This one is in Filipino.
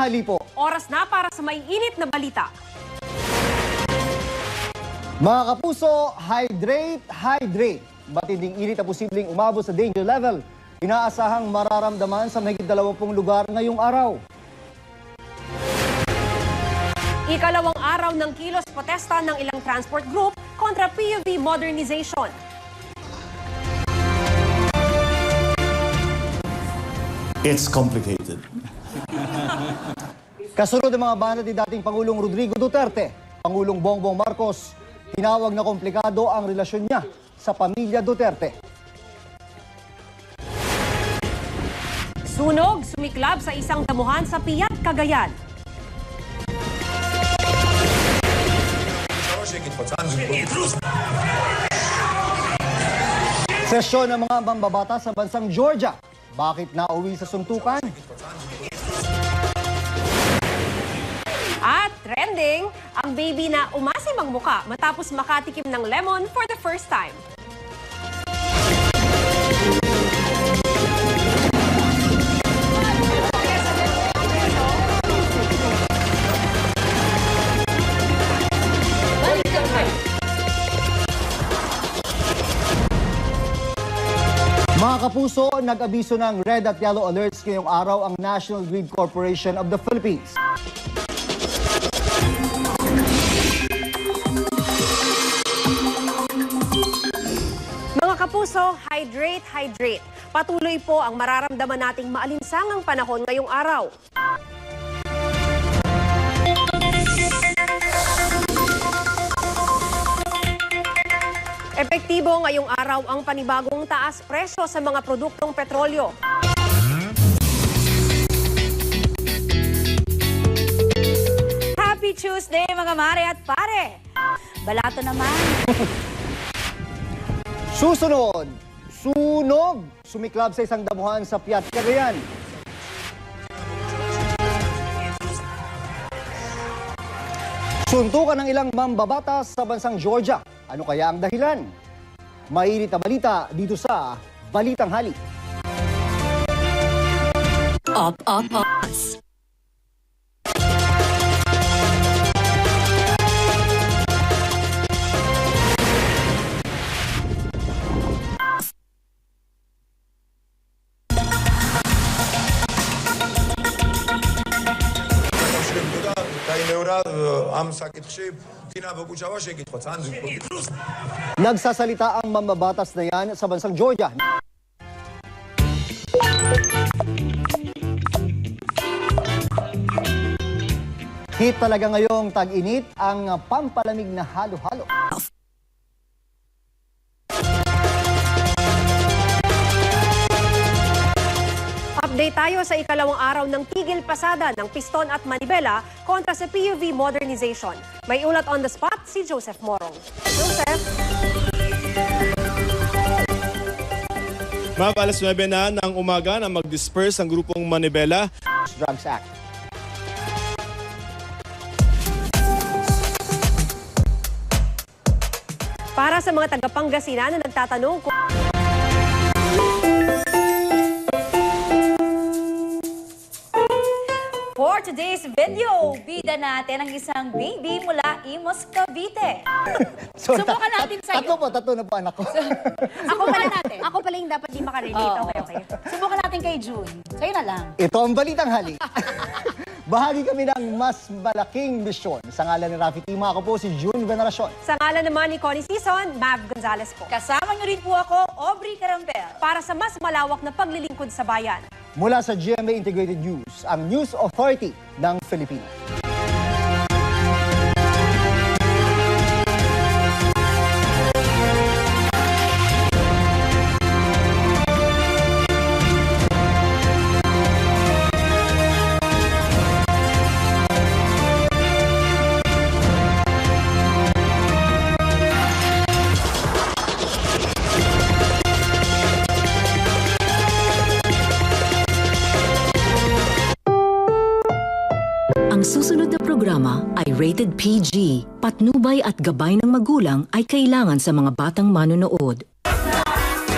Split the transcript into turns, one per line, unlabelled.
tanghali po.
Oras na para sa maiinit na balita.
Mga kapuso, hydrate, hydrate. Matinding init na posibleng umabot sa danger level. Inaasahang mararamdaman sa mahigit 20 lugar ngayong araw.
Ikalawang araw ng kilos protesta ng ilang transport group kontra PUV modernization.
It's complicated.
Kasunod ng mga banat ni dating Pangulong Rodrigo Duterte, Pangulong Bongbong Marcos, tinawag na komplikado ang relasyon niya sa pamilya Duterte.
Sunog, sumiklab sa isang damuhan sa Piat, Cagayan.
Sesyon ng mga mambabata sa bansang Georgia. Bakit nauwi sa suntukan?
At trending, ang baby na umasim ang muka matapos makatikim ng lemon for the first time.
Mga kapuso, nag-abiso ng red at yellow alerts ngayong araw ang National Grid Corporation of the Philippines.
Mga kapuso, hydrate, hydrate. Patuloy po ang mararamdaman nating maalinsangang panahon ngayong araw. Epektibo ngayong araw ang panibagong taas presyo sa mga produktong petrolyo.
Happy Tuesday mga mare at pare! Balato naman.
Susunod, sunog, sumiklab sa isang damuhan sa Piat, Cagayan. Suntukan ng ilang mambabatas sa bansang Georgia. Ano kaya ang dahilan? Mainit na balita dito sa Balitang Hali.
Up.
Nagsasalita ang mambabatas na yan sa bansang Georgia. Hit talaga ngayong tag-init ang pampalamig na halo-halo.
Update tayo sa ikalawang araw ng tigil pasada ng piston at manibela kontra sa PUV modernization. May ulat on the spot si Joseph Morong. Joseph?
Ma'am, alas 9 na ng umaga na mag-disperse ang grupong Manibela.
Drugs Act.
Para sa mga taga-Pangasinan na nagtatanong kung
For today's video, bida natin ang isang baby mula Imus, Cavite. Subukan natin sa'yo.
Tatlo na po anak ko.
Ako pala yung dapat di makarelate. Okay. Subukan natin kay June. Sa'yo na lang.
Ito ang Balitang Hali. Bahagi kami ng mas malaking misyon. Sa ngalan ni Rafi Tima, ako po si June Veneracion.
sa ngalan naman ni Connie Season, Mav Gonzalez po.
Kasama niyo rin po ako, Aubrey Carampel.
Para sa mas malawak na paglilingkod sa bayan.
Mula sa GMA Integrated News, ang News Authority ng Pilipinas.
Ang susunod na programa ay rated PG. Patnubay at gabay ng magulang ay kailangan sa mga batang manonood.